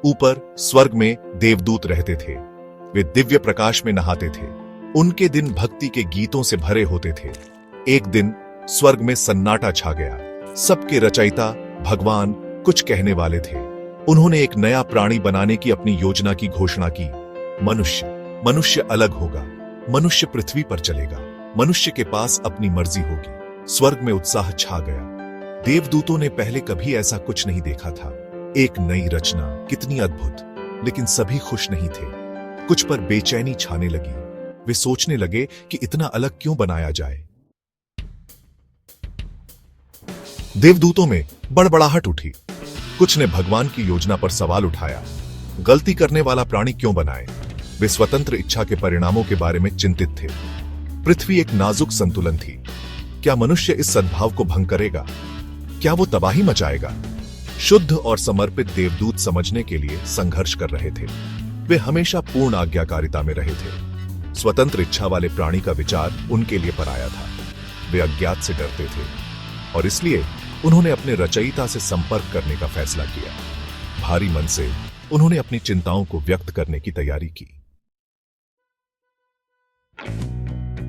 ऊपर स्वर्ग में देवदूत रहते थे। वे दिव्य प्रकाश में नहाते थे। उनके दिन भक्ति के गीतों से भरे होते थे। एक दिन स्वर्ग में सन्नाटा छा गया। सबके रचयिता भगवान कुछ कहने वाले थे। उन्होंने एक नया प्राणी बनाने की अपनी योजना की घोषणा की। मनुष्य अलग होगा। मनुष्य पृथ्वी पर चलेगा। मनुष्य के पास अपनी मर्जी होगी। स्वर्ग में उत्साह छा गया। देवदूतों ने पहले कभी ऐसा कुछ नहीं देखा था। एक नई रचना, कितनी अद्भुत। लेकिन सभी खुश नहीं थे। कुछ पर बेचैनी छाने लगी। वे सोचने लगे कि इतना अलग क्यों बनाया जाए। देवदूतों में बड़बड़ाहट उठी। कुछ ने भगवान की योजना पर सवाल उठाया। गलती करने वाला प्राणी क्यों बनाए? वे स्वतंत्र इच्छा के परिणामों के बारे में चिंतित थे। पृथ्वी एक नाजुक संतुलन थी। क्या मनुष्य इस सद्भाव को भंग करेगा? क्या वो तबाही मचाएगा? शुद्ध और समर्पित देवदूत समझने के लिए संघर्ष कर रहे थे। वे हमेशा पूर्ण आज्ञाकारिता में रहे थे। स्वतंत्र इच्छा वाले प्राणी का विचार उनके लिए पराया था। वे अज्ञात से डरते थे और इसलिए उन्होंने अपने रचयिता से संपर्क करने का फैसला किया। भारी मन से उन्होंने अपनी चिंताओं को व्यक्त करने की तैयारी की।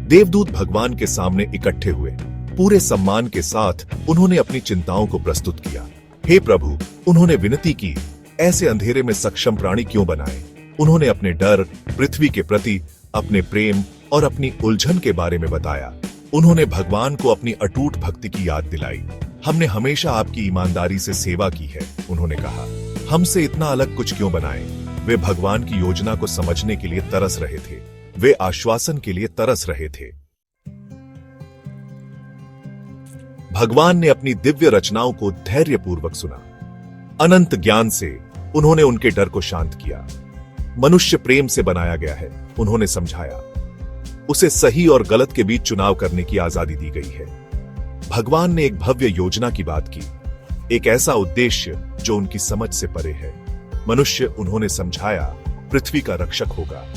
देवदूत भगवान के सामने इकट्ठे हुए। पूरे सम्मान के साथ उन्होंने अपनी चिंताओं को प्रस्तुत किया। हे प्रभु, उन्होंने विनती की, ऐसे अंधेरे में सक्षम प्राणी क्यों बनाए? उन्होंने अपने डर, पृथ्वी के प्रति अपने प्रेम और अपनी उलझन के बारे में बताया। उन्होंने भगवान को अपनी अटूट भक्ति की याद दिलाई। हमने हमेशा आपकी ईमानदारी से सेवा की है, उन्होंने कहा। हमसे इतना अलग कुछ क्यों बनाए? वे भगवान की योजना को समझने के लिए तरस रहे थे। वे आश्वासन के लिए तरस रहे थे। भगवान ने अपनी दिव्य रचनाओं को धैर्यपूर्वक सुना। अनंत ज्ञान से उन्होंने उनके डर को शांत किया। मनुष्य प्रेम से बनाया गया है, उन्होंने समझाया। उसे सही और गलत के बीच चुनाव करने की आजादी दी गई है। भगवान ने एक भव्य योजना की बात की, एक ऐसा उद्देश्य जो उनकी समझ से परे है। मनुष्य, उन्होंने समझाया, पृथ्वी का रक्षक होगा।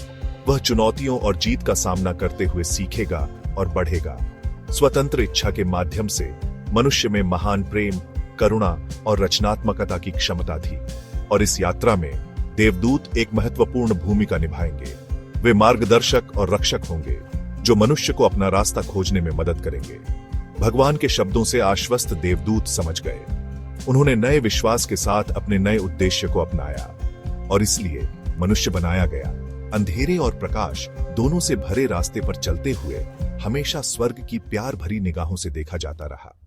वह चुनौतियों और जीत का सामना करते हुए सीखेगा और बढ़ेगा। स्वतंत्र इच्छा के माध्यम से मनुष्य में महान प्रेम, करुणा और रचनात्मकता की क्षमता थी। और इस यात्रा में देवदूत एक महत्वपूर्ण भूमिका निभाएंगे। वे मार्गदर्शक और रक्षक होंगे जो मनुष्य को अपना रास्ता खोजने में मदद करेंगे। भगवान के शब्दों से आश्वस्त देवदूत समझ गए। उन्होंने नए विश्वास के साथ अपने नए उद्देश्य को अपनाया और इसलिए मनुष्य बनाया गया। अंधेरे और प्रकाश दोनों से भरे रास्ते पर चलते हुए हमेशा स्वर्ग की प्यार भरी निगाहों से देखा जाता रहा।